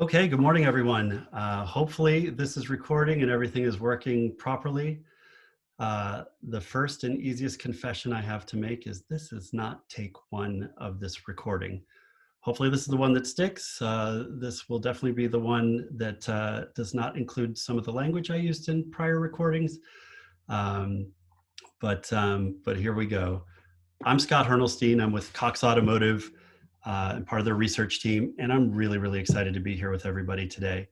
Okay, good morning, everyone. Hopefully this is recording and everything is working properly. The first and easiest confession I have to make is this is not take one of this recording. Hopefully this is the one that sticks. This will definitely be the one that does not include some of the language I used in prior recordings. Um, but here we go. I'm Scott Hernelstein. I'm with Cox Automotive and part of their research team, and I'm really, really excited to be here with everybody today.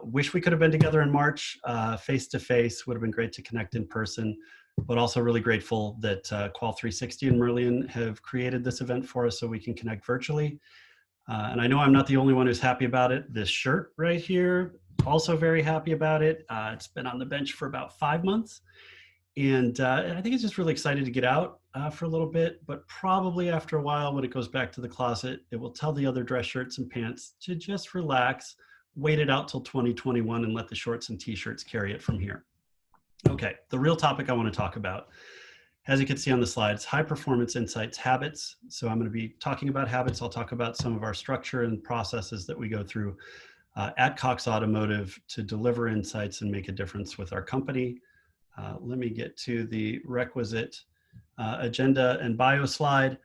Wish we could have been together in March, face to face. Would have been great to connect in person, but also really grateful that Qual 360 and Merlion have created this event for us so we can connect virtually. And I know I'm not the only one who's happy about it. This shirt right here, also very happy about it. It's been on the bench for about 5 months. And I think it's just really excited to get out for a little bit, but probably after a while, when it goes back to the closet, it will tell the other dress shirts and pants to just relax, wait it out till 2021 and let the shorts and t-shirts carry it from here. Okay, the real topic I want to talk about, as you can see on the slides, high performance insights, habits. So I'm going to be talking about habits. I'll talk about some of our structure and processes that we go through at Cox Automotive to deliver insights and make a difference with our company. Let me get to the requisite agenda and bio slide.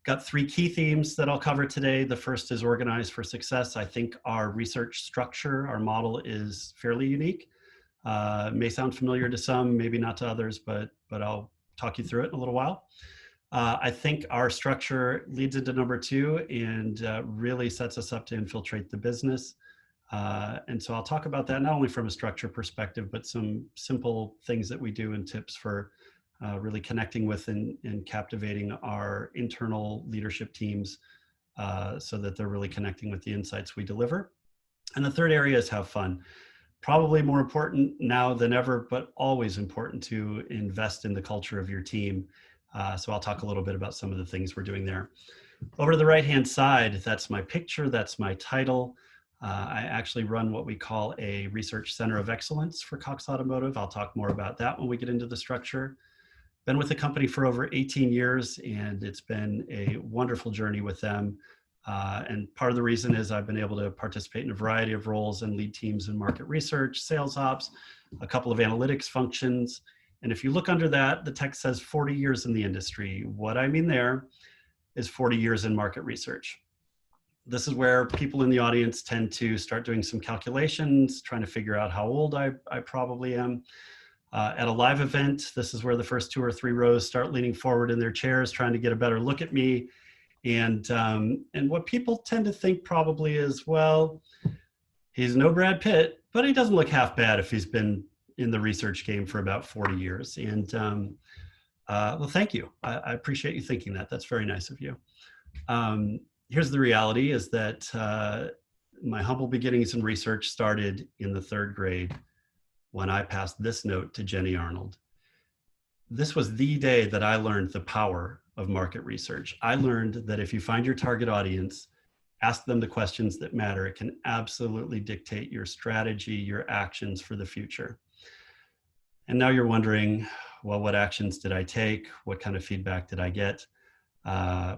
Got 3 key themes that I'll cover today. The first is organized for success. I think our research structure, our model is fairly unique. May sound familiar to some, maybe not to others, but I'll talk you through it in a little while. I think our structure leads into number 2 and really sets us up to infiltrate the business. And so I'll talk about that not only from a structure perspective, but some simple things that we do and tips for really connecting with and captivating our internal leadership teams so that they're really connecting with the insights we deliver. And the third area is have fun. Probably more important now than ever, but always important to invest in the culture of your team. So I'll talk a little bit about some of the things we're doing there. Over to the right-hand side, that's my picture, that's my title. I actually run what we call a research center of excellence for Cox Automotive. I'll talk more about that when we get into the structure. Been with the company for over 18 years, and it's been a wonderful journey with them. And part of the reason is I've been able to participate in a variety of roles and lead teams in market research, sales ops, a couple of analytics functions. And if you look under that, the text says 40 years in the industry. What I mean there is 40 years in market research. This is where people in the audience tend to start doing some calculations, trying to figure out how old I probably am. At a live event, this is where the first 2 or 3 rows start leaning forward in their chairs, trying to get a better look at me. And what people tend to think probably is, well, he's no Brad Pitt, but he doesn't look half bad if he's been in the research game for about 40 years. And well, thank you. I appreciate you thinking that. That's very nice of you. Here's the reality is that my humble beginnings in research started in the 3rd grade when I passed this note to Jenny Arnold. This was the day that I learned the power of market research. I learned that if you find your target audience, ask them the questions that matter, it can absolutely dictate your strategy, your actions for the future. And now you're wondering, well, what actions did I take? What kind of feedback did I get?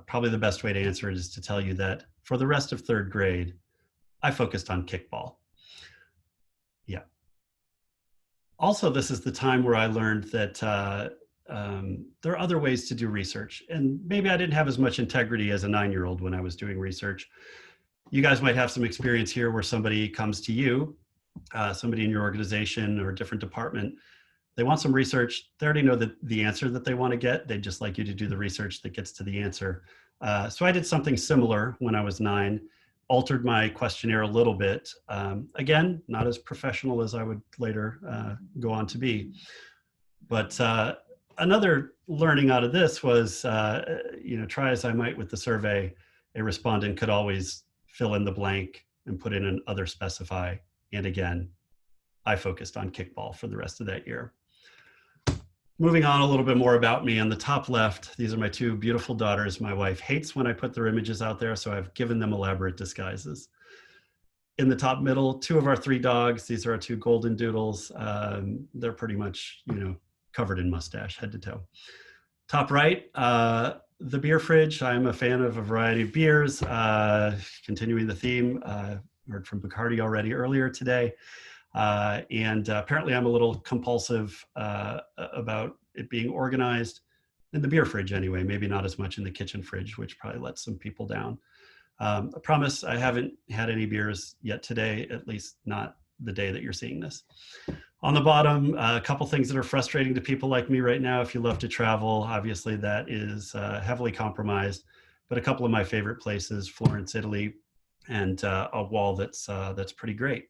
Probably the best way to answer it is to tell you that for the rest of 3rd grade, I focused on kickball. Yeah. Also, this is the time where I learned that there are other ways to do research. And maybe I didn't have as much integrity as a 9-year-old when I was doing research. You guys might have some experience here where somebody comes to you, somebody in your organization or a different department. They want some research. They already know the answer that they want to get. They'd just like you to do the research that gets to the answer. So I did something similar when I was 9, altered my questionnaire a little bit. Again, not as professional as I would later go on to be. But another learning out of this was, try as I might with the survey, a respondent could always fill in the blank and put in an other specify. And again, I focused on kickball for the rest of that year. Moving on a little bit more about me, on the top left, these are my 2 beautiful daughters. My wife hates when I put their images out there, so I've given them elaborate disguises. In the top middle, 2 of our 3 dogs. These are our 2 golden doodles. They're pretty much, covered in mustache, head to toe. Top right, the beer fridge. I'm a fan of a variety of beers. Continuing the theme, Heard from Bacardi already earlier today. And apparently I'm a little compulsive about it being organized in the beer fridge anyway, maybe not as much in the kitchen fridge, which probably lets some people down. I promise I haven't had any beers yet today, at least not the day that you're seeing this. On the bottom, a couple things that are frustrating to people like me right now. If you love to travel, obviously that is heavily compromised, but a couple of my favorite places, Florence, Italy, and a wall that's pretty great.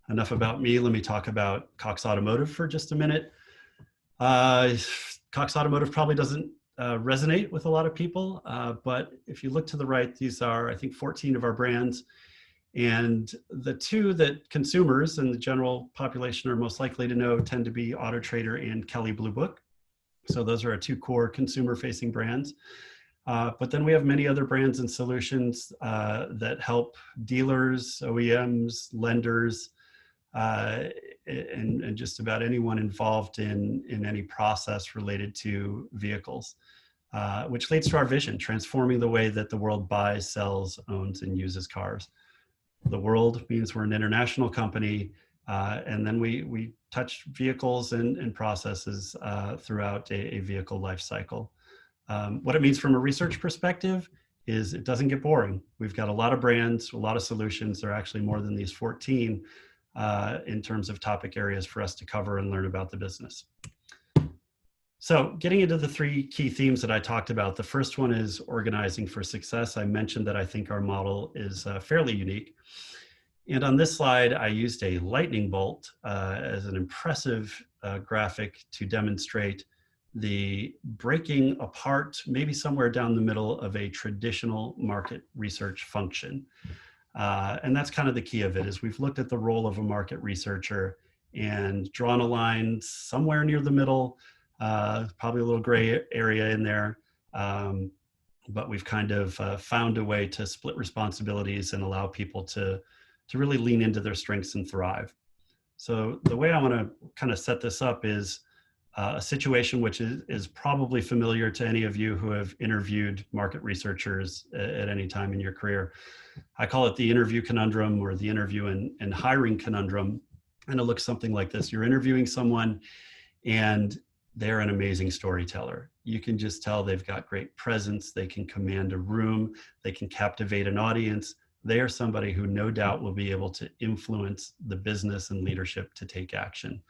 Enough about me. Let me talk about Cox Automotive for just a minute. Cox Automotive probably doesn't resonate with a lot of people, but if you look to the right, these are, I think, 14 of our brands. And the two that consumers and the general population are most likely to know tend to be Auto Trader and Kelley Blue Book. So those are our two core consumer-facing brands. But then we have many other brands and solutions that help dealers, OEMs, lenders, and just about anyone involved in any process related to vehicles, which leads to our vision, transforming the way that the world buys, sells, owns, and uses cars. The world means we're an international company, and then we touch vehicles and processes throughout a vehicle life cycle. What it means from a research perspective is it doesn't get boring. We've got a lot of brands, a lot of solutions. There are actually more than these 14 in terms of topic areas for us to cover and learn about the business. So getting into the three key themes that I talked about, the first one is organizing for success. I mentioned that I think our model is fairly unique. And on this slide, I used a lightning bolt as an impressive graphic to demonstrate the breaking apart, maybe somewhere down the middle of a traditional market research function. And that's kind of the key of it, is we've looked at the role of a market researcher and drawn a line somewhere near the middle, probably a little gray area in there. But we've kind of found a way to split responsibilities and allow people to really lean into their strengths and thrive. So the way I want to kind of set this up is a situation which is probably familiar to any of you who have interviewed market researchers at any time in your career. I call it the interview conundrum, or the interview and hiring conundrum. And it looks something like this. You're interviewing someone and they're an amazing storyteller. You can just tell they've got great presence. They can command a room. They can captivate an audience. They are somebody who no doubt will be able to influence the business and leadership to take action.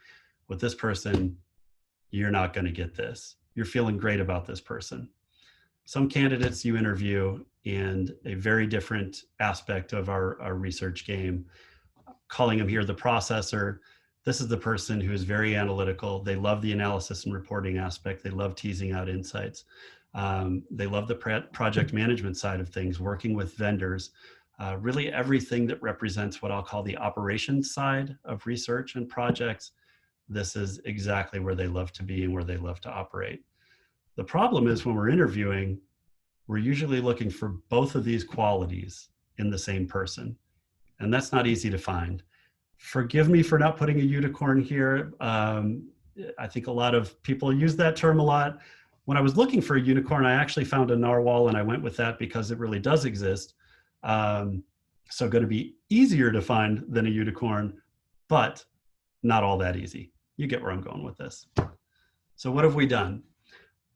With this person, you're not going to get this. You're feeling great about this person. Some candidates you interview, and a very different aspect of our research game, calling them here the processor. This is the person who is very analytical. They love the analysis and reporting aspect. They love teasing out insights. They love the project management side of things, working with vendors, really everything that represents what I'll call the operations side of research and projects. This is exactly where they love to be and where they love to operate. The problem is when we're interviewing, we're usually looking for both of these qualities in the same person. And that's not easy to find. Forgive me for not putting a unicorn here. I think a lot of people use that term a lot. When I was looking for a unicorn, I actually found a narwhal, and I went with that because it really does exist. So going to be easier to find than a unicorn, but not all that easy. You get where I'm going with this. So what have we done?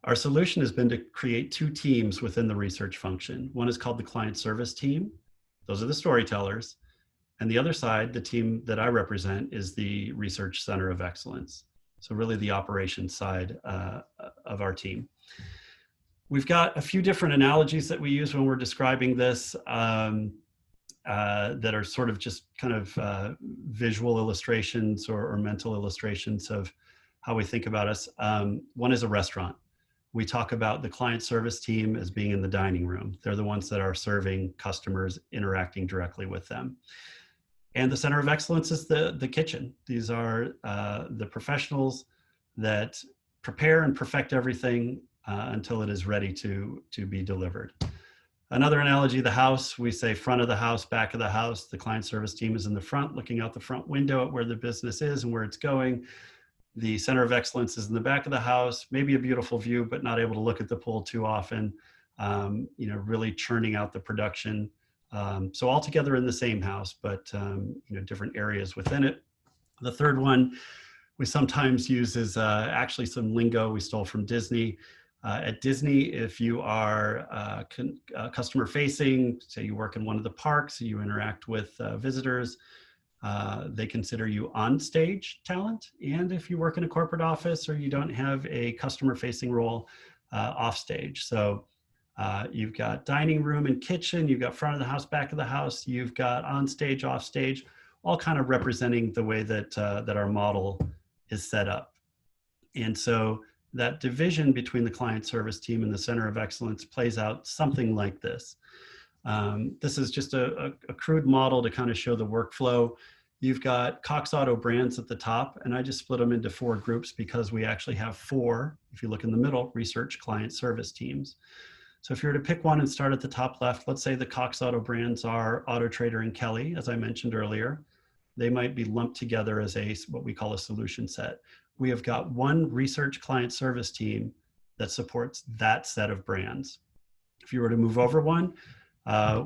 Our solution has been to create two teams within the research function. One is called the client service team. Those are the storytellers. And the other side, the team that I represent, is the research center of excellence. So really the operations side of our team. We've got a few different analogies that we use when we're describing this that are sort of just kind of visual illustrations or mental illustrations of how we think about us. One is a restaurant. We talk about the client service team as being in the dining room. They're the ones that are serving customers, interacting directly with them. And the center of excellence is the kitchen. These are the professionals that prepare and perfect everything until it is ready to be delivered. Another analogy, the house, we say front of the house, back of the house. The client service team is in the front, looking out the front window at where the business is and where it's going. The center of excellence is in the back of the house, maybe a beautiful view, but not able to look at the pool too often, really churning out the production So all together in the same house, but different areas within it. The third one we sometimes use is actually some lingo we stole from Disney. At Disney, if you are customer facing, say you work in one of the parks, you interact with visitors, they consider you on-stage talent. And if you work in a corporate office or you don't have a customer-facing role, off-stage. So you've got dining room and kitchen, you've got front of the house, back of the house, you've got on-stage, off-stage, all kind of representing the way that, that our model is set up. And so that division between the client service team and the center of excellence plays out something like this. This is just a crude model to kind of show the workflow. You've got Cox Auto brands at the top, and I just split them into 4 groups because we actually have 4, if you look in the middle, research client service teams. So if you were to pick one and start at the top left, let's say the Cox Auto brands are Auto Trader and Kelly, as I mentioned earlier. They might be lumped together as what we call a solution set. We have got one research client service team that supports that set of brands. If you were to move over one,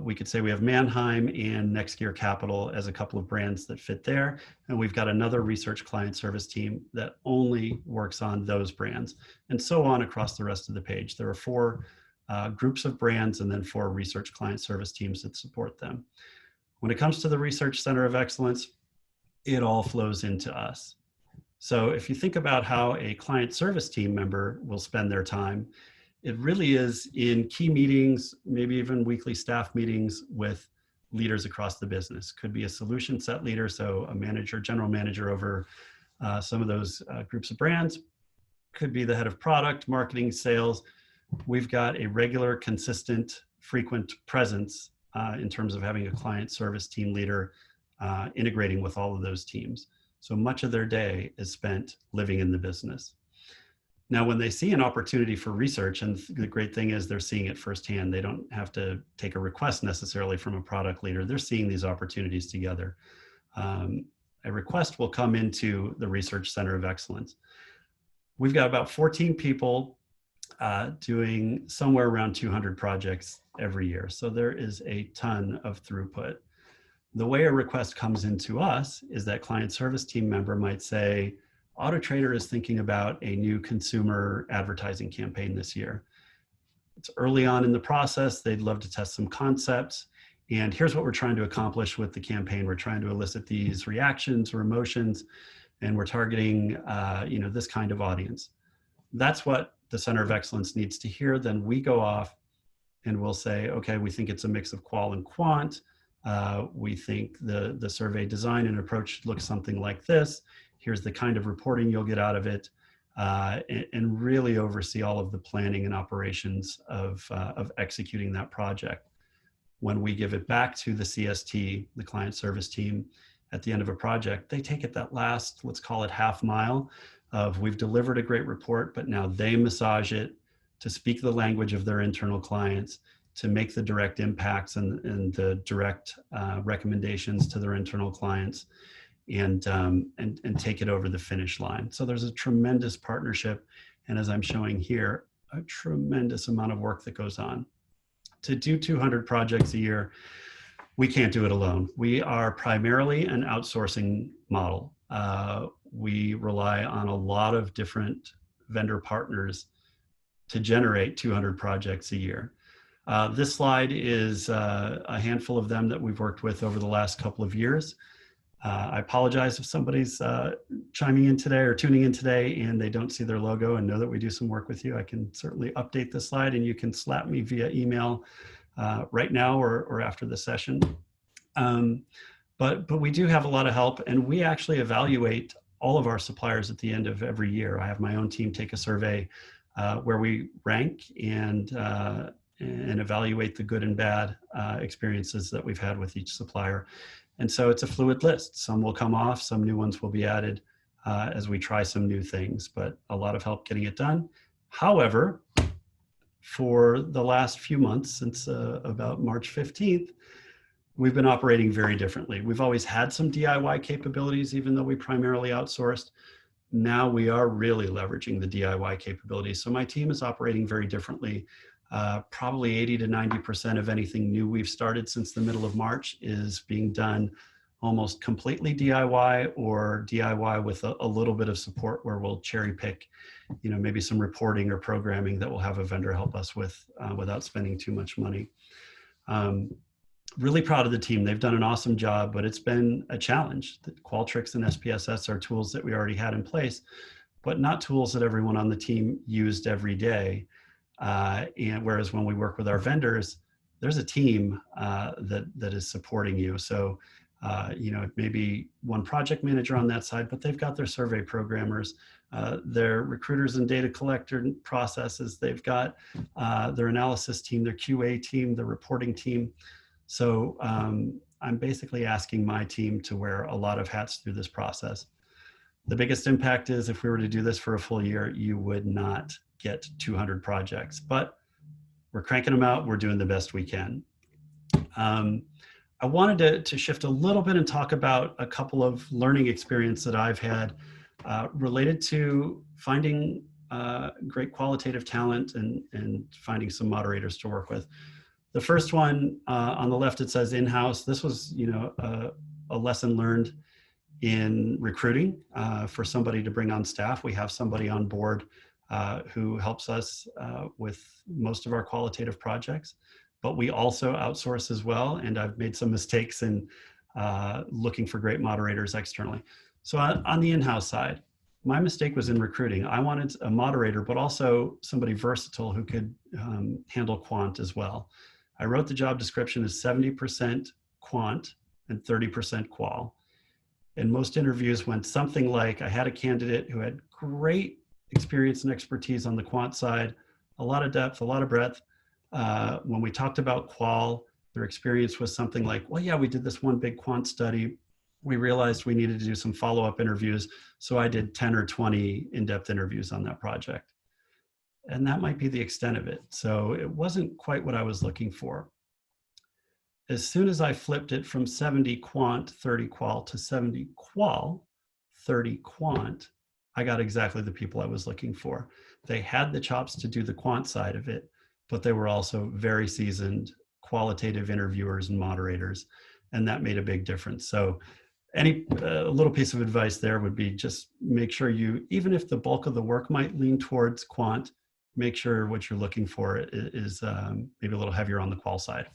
we could say we have Mannheim and Next Gear Capital as a couple of brands that fit there. And we've got another research client service team that only works on those brands, and so on across the rest of the page. There are 4 groups of brands and then 4 research client service teams that support them. When it comes to the Research Center of Excellence, it all flows into us. So if you think about how a client service team member will spend their time, it really is in key meetings, maybe even weekly staff meetings with leaders across the business. Could be a solution set leader, so a manager, general manager over some of those groups of brands. Could be the head of product, marketing, sales. We've got a regular, consistent, frequent presence in terms of having a client service team leader integrating with all of those teams. So much of their day is spent living in the business. Now, when they see an opportunity for research, and the great thing is they're seeing it firsthand, they don't have to take a request necessarily from a product leader. They're seeing these opportunities together. A request will come into the Research Center of Excellence. We've got about 14 people doing somewhere around 200 projects every year. So there is a ton of throughput. The way a request comes into us is that client service team member might say, Auto Trader is thinking about a new consumer advertising campaign this year. It's early on in the process. They'd love to test some concepts. And here's what we're trying to accomplish with the campaign. We're trying to elicit these reactions or emotions, and we're targeting this kind of audience. That's what the Center of Excellence needs to hear. Then we go off and we'll say, okay, we think it's a mix of qual and quant. We think the survey design and approach looks something like this. Here's the kind of reporting you'll get out of it, and really oversee all of the planning and operations of executing that project. When we give it back to the CST, the client service team, at the end of a project, they take it that last, let's call it half mile of we've delivered a great report, but now they massage it to speak the language of their internal clients, to make the direct impacts and the direct recommendations to their internal clients, and take it over the finish line. So there's a tremendous partnership, and as I'm showing here, a tremendous amount of work that goes on. To do 200 projects a year, we can't do it alone. We are primarily an outsourcing model. We rely on a lot of different vendor partners to generate 200 projects a year. This slide is a handful of them that we've worked with over the last couple of years. I apologize if somebody's chiming in today or tuning in today and they don't see their logo and know that we do some work with you. I can certainly update the slide, and you can slap me via email right now or after the session. But we do have a lot of help, and we actually evaluate all of our suppliers at the end of every year. I have my own team take a survey where we rank and evaluate the good and bad experiences that we've had with each supplier. And so it's a fluid list. Some will come off, some new ones will be added as we try some new things, but a lot of help getting it done. However, for the last few months, since about March 15th, we've been operating very differently. We've always had some DIY capabilities, even though we primarily outsourced. Now we are really leveraging the DIY capabilities. So my team is operating very differently. Probably 80 to 90% of anything new we've started since the middle of March is being done almost completely DIY or DIY with a little bit of support where we'll cherry pick, maybe some reporting or programming that we'll have a vendor help us with without spending too much money. Really proud of the team. They've done an awesome job, but it's been a challenge. The Qualtrics and SPSS are tools that we already had in place, but not tools that everyone on the team used every day. And whereas when we work with our vendors, there's a team that is supporting you. So, it may be one project manager on that side, but they've got their survey programmers, their recruiters and data collector processes. They've got their analysis team, their QA team, their reporting team. So I'm basically asking my team to wear a lot of hats through this process. The biggest impact is if we were to do this for a full year, you would not get 200 projects, but we're cranking them out. We're doing the best we can. I wanted to shift a little bit and talk about a couple of learning experiences that I've had related to finding great qualitative talent and finding some moderators to work with. The first one on the left, it says in-house. This was, a lesson learned in recruiting for somebody to bring on staff. We have somebody on board who helps us with most of our qualitative projects, but we also outsource as well. And I've made some mistakes in looking for great moderators externally. So on the in-house side, my mistake was in recruiting. I wanted a moderator, but also somebody versatile who could handle quant as well. I wrote the job description as 70% quant and 30% qual. And most interviews went something like, I had a candidate who had great experience and expertise on the quant side, a lot of depth, a lot of breadth. When we talked about qual, their experience was something like, well, yeah, we did this one big quant study. We realized we needed to do some follow-up interviews. So I did 10 or 20 in-depth interviews on that project. And that might be the extent of it. So it wasn't quite what I was looking for. As soon as I flipped it from 70 quant, 30 qual to 70 qual, 30 quant, I got exactly the people I was looking for. They had the chops to do the quant side of it, but they were also very seasoned qualitative interviewers and moderators, and that made a big difference. So a little piece of advice there would be just make sure even if the bulk of the work might lean towards quant, make sure what you're looking for is maybe a little heavier on the qual side.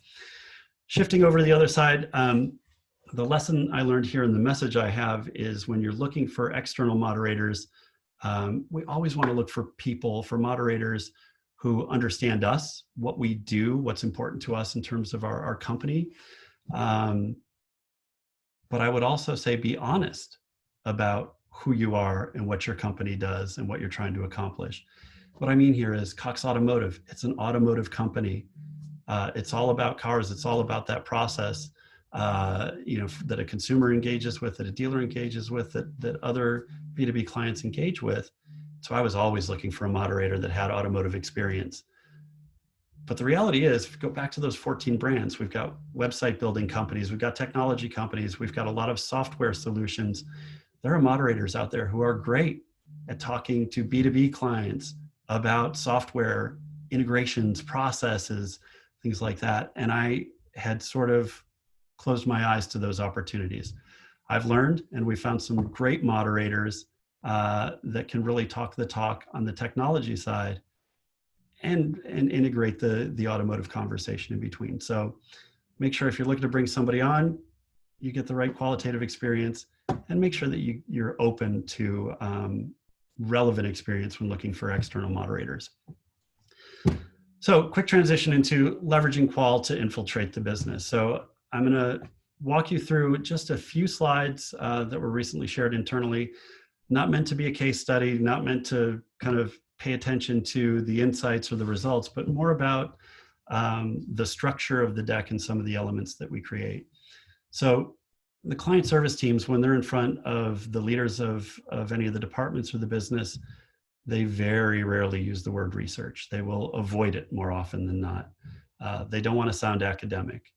Shifting over to the other side, the lesson I learned here and the message I have is when you're looking for external moderators, we always want to look for moderators who understand us, what we do, what's important to us in terms of our company. But I would also say be honest about who you are and what your company does and what you're trying to accomplish. What I mean here is Cox Automotive. It's an automotive company. It's all about cars. It's all about that process, that a consumer engages with, that a dealer engages with, that other B2B clients engage with. So I was always looking for a moderator that had automotive experience. But the reality is, if you go back to those 14 brands, we've got website building companies, we've got technology companies, we've got a lot of software solutions. There are moderators out there who are great at talking to B2B clients about software integrations, processes, things like that. And I had sort of closed my eyes to those opportunities. I've learned, and we found some great moderators that can really talk the talk on the technology side and integrate the automotive conversation in between. So make sure if you're looking to bring somebody on, you get the right qualitative experience, and make sure that you're open to relevant experience when looking for external moderators. So quick transition into leveraging qual to infiltrate the business. So I'm going to walk you through just a few slides that were recently shared internally, not meant to be a case study, not meant to kind of pay attention to the insights or the results, but more about the structure of the deck and some of the elements that we create. So the client service teams, when they're in front of the leaders of any of the departments or the business, they very rarely use the word research. They will avoid it more often than not. They don't want to sound academic.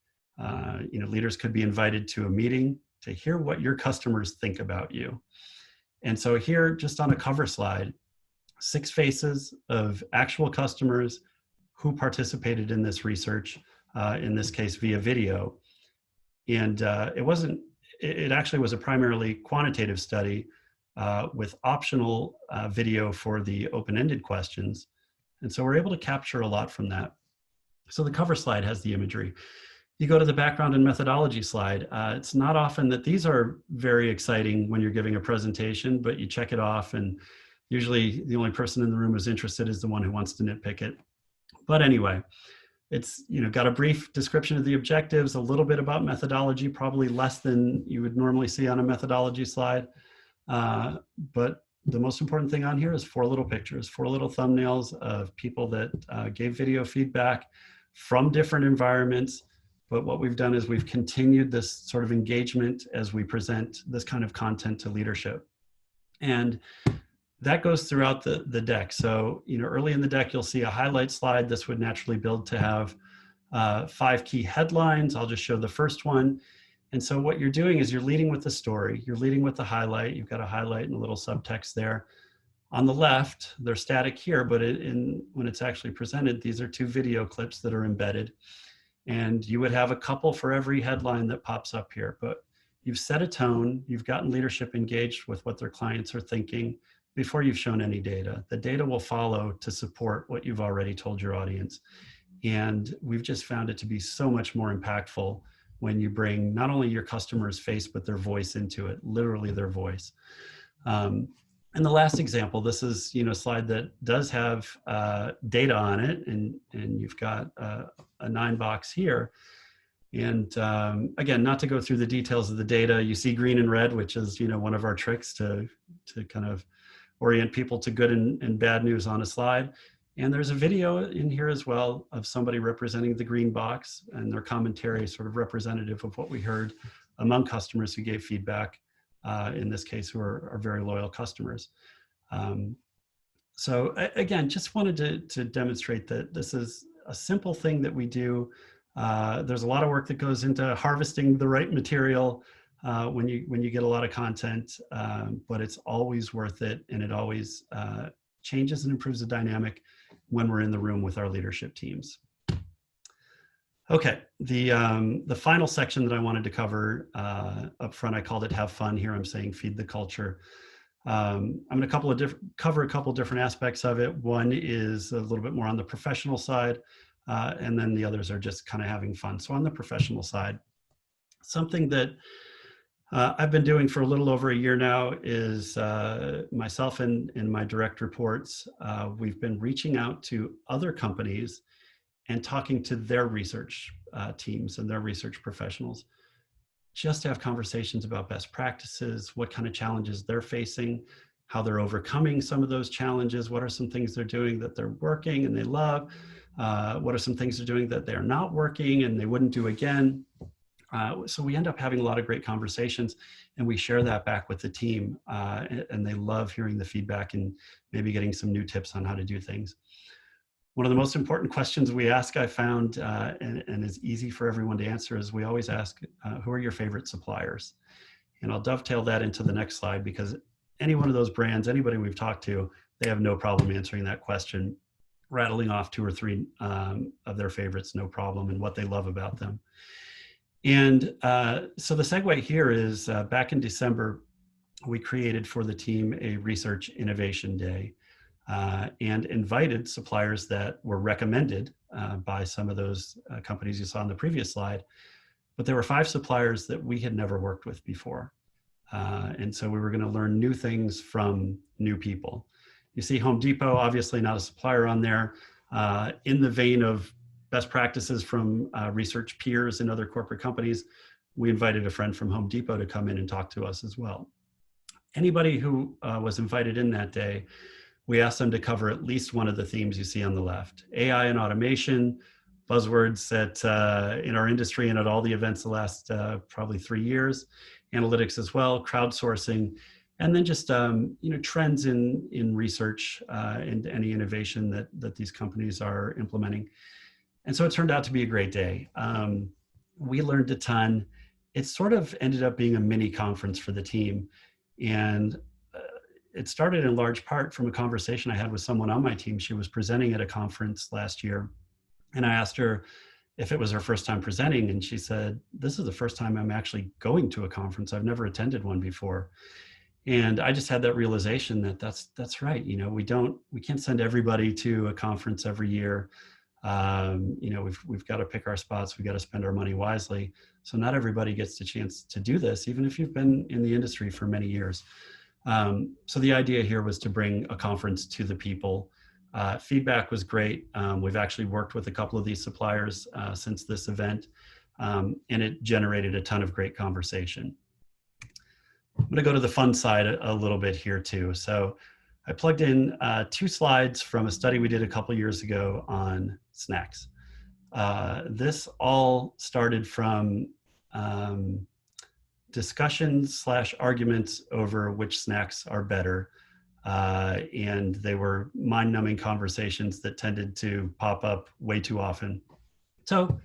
Leaders could be invited to a meeting to hear what your customers think about you. And so here, just on a cover slide, 6 faces of actual customers who participated in this research, in this case via video. And it actually was a primarily quantitative study with optional video for the open-ended questions. And so we're able to capture a lot from that. So the cover slide has the imagery. You go to the background and methodology slide. It's not often that these are very exciting when you're giving a presentation, but you check it off, and usually the only person in the room who's interested is the one who wants to nitpick it. But anyway, it's got a brief description of the objectives, a little bit about methodology, probably less than you would normally see on a methodology slide. But the most important thing on here is 4 little pictures, 4 little thumbnails of people that gave video feedback from different environments. But what we've done is we've continued this sort of engagement as we present this kind of content to leadership. And that goes throughout the deck. So, early in the deck, you'll see a highlight slide. This would naturally build to have 5 key headlines. I'll just show the first one. And so what you're doing is you're leading with the story. You're leading with the highlight. You've got a highlight and a little subtext there. On the left, they're static here, but when it's actually presented, these are 2 video clips that are embedded. And you would have a couple for every headline that pops up here. But you've set a tone. You've gotten leadership engaged with what their clients are thinking before you've shown any data. The data will follow to support what you've already told your audience. And we've just found it to be so much more impactful when you bring not only your customer's face, but their voice into it, literally their voice. And the last example, this is a slide that does have data on it, and you've got a 9 box here. And again, not to go through the details of the data, you see green and red, which is one of our tricks to kind of orient people to good and bad news on a slide. And there's a video in here as well of somebody representing the green box, and their commentary is sort of representative of what we heard among customers who gave feedback, in this case, who are very loyal customers. So again, just wanted to demonstrate that this is a simple thing that we do. There's a lot of work that goes into harvesting the right material when you get a lot of content, but it's always worth it, and it always changes and improves the dynamic when we're in the room with our leadership teams. Okay, the final section that I wanted to cover up front, I called it "Have Fun." Here I'm saying "Feed the Culture." I'm going to cover a couple different aspects of it. One is a little bit more on the professional side, and then the others are just kind of having fun. So on the professional side, something that I've been doing for a little over a year now is myself and my direct reports, we've been reaching out to other companies and talking to their research teams and their research professionals, just to have conversations about best practices, what kind of challenges they're facing, how they're overcoming some of those challenges, what are some things they're doing that they're working and they love, what are some things they're doing that they're not working and they wouldn't do again. So we end up having a lot of great conversations, and we share that back with the team, and they love hearing the feedback and maybe getting some new tips on how to do things. One of the most important questions we ask, I found, and is easy for everyone to answer, is we always ask, who are your favorite suppliers? And I'll dovetail that into the next slide, because any one of those brands, anybody we've talked to, they have no problem answering that question, rattling off 2 or 3 of their favorites, no problem, and what they love about them. And so the segue here is back in December, we created for the team a Research Innovation Day, and invited suppliers that were recommended by some of those companies you saw on the previous slide. But there were 5 suppliers that we had never worked with before. And so we were going to learn new things from new people. You see Home Depot, obviously not a supplier on there, in the vein of best practices from research peers and other corporate companies. We invited a friend from Home Depot to come in and talk to us as well. Anybody who was invited in that day, we asked them to cover at least one of the themes you see on the left. AI and automation, buzzwords that in our industry and at all the events the last probably 3 years, analytics as well, crowdsourcing, and then just trends in research and any innovation that these companies are implementing. And so it turned out to be a great day. We learned a ton. It sort of ended up being a mini conference for the team. And it started in large part from a conversation I had with someone on my team. She was presenting at a conference last year, And I asked her if it was her first time presenting, and she said, "This is the first time I'm actually going to a conference. I've never attended one before." And I just had that realization that that's right. You know, we can't send everybody to a conference every year. You know, we've got to pick our spots. We've got to spend our money wisely. So not everybody gets the chance to do this, even if you've been in the industry for many years. So the idea here was to bring a conference to the people. Feedback was great. We've actually worked with a couple of these suppliers since this event, and it generated a ton of great conversation. I'm going to go to the fun side a little bit here too. So I plugged in 2 slides from a study we did a couple years ago on snacks. This all started from discussions / arguments over which snacks are better. And they were mind-numbing conversations that tended to pop up way too often. So,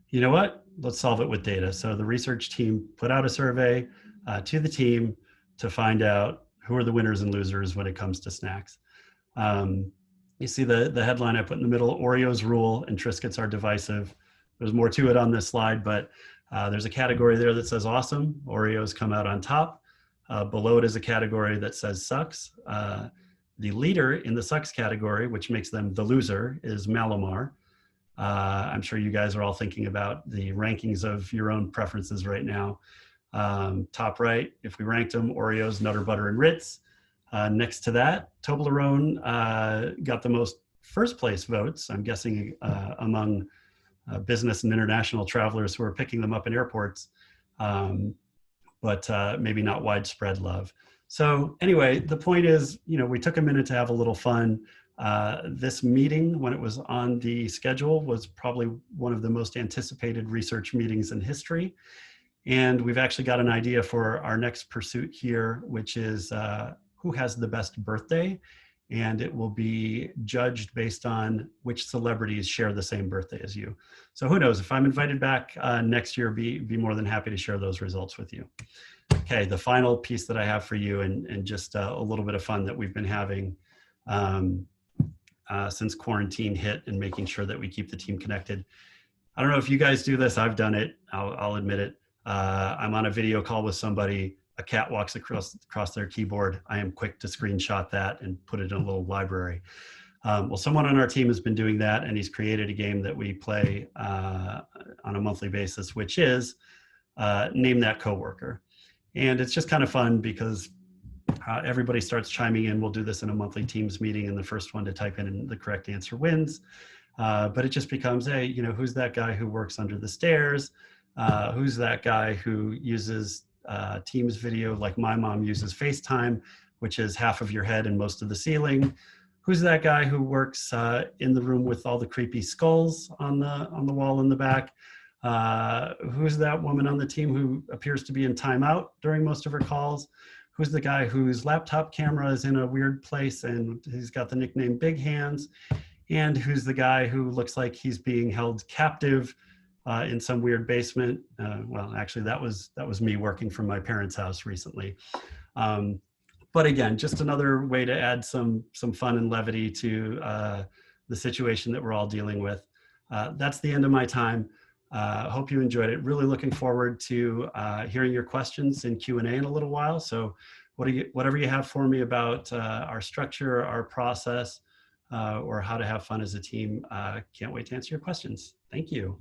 you know what? Let's solve it with data. So the research team put out a survey to the team to find out who are the winners and losers when it comes to snacks. You see the headline I put in the middle: Oreos rule and Triscuits are divisive. There's more to it on this slide, but there's a category there that says awesome. Oreos come out on top. Below it is a category that says sucks. The leader in the sucks category, which makes them the loser, is Malamar. I'm sure you guys are all thinking about the rankings of your own preferences right now. Top right, if we ranked them, Oreos, Nutter Butter, and Ritz. Next to that, Toblerone got the most first place votes, I'm guessing among business and international travelers who are picking them up in airports, but maybe not widespread love. So anyway, the point is, you know, we took a minute to have a little fun. This meeting, when it was on the schedule, was probably one of the most anticipated research meetings in history. And we've actually got an idea for our next pursuit here, which is who has the best birthday. And it will be judged based on which celebrities share the same birthday as you. So who knows, if I'm invited back next year, be more than happy to share those results with you. Okay, the final piece that I have for you, and just a little bit of fun that we've been having since quarantine hit, and making sure that we keep the team connected. I don't know if you guys do this. I've done it. I'll admit it. I'm on a video call with somebody. A cat walks across their keyboard. I am quick to screenshot that and put it in a little library. Well, someone on our team has been doing that, and he's created a game that we play on a monthly basis, which is Name That Coworker. And it's just kind of fun because everybody starts chiming in. We'll do this in a monthly Teams meeting, and the first one to type in the correct answer wins. But it just becomes, hey, you know, who's that guy who works under the stairs? Who's that guy who uses Teams video like my mom uses FaceTime, which is half of your head and most of the ceiling? Who's that guy who works in the room with all the creepy skulls on the wall in the back? Who's that woman on the team who appears to be in timeout during most of her calls? Who's the guy whose laptop camera is in a weird place and he's got the nickname Big Hands? And who's the guy who looks like he's being held captive in some weird basement? Well, actually, that was me working from my parents' house recently. But again, just another way to add some fun and levity to the situation that we're all dealing with. That's the end of my time. Hope you enjoyed it. Really looking forward to hearing your questions in Q&A in a little while. So whatever you have for me about our structure, our process, or how to have fun as a team, can't wait to answer your questions. Thank you.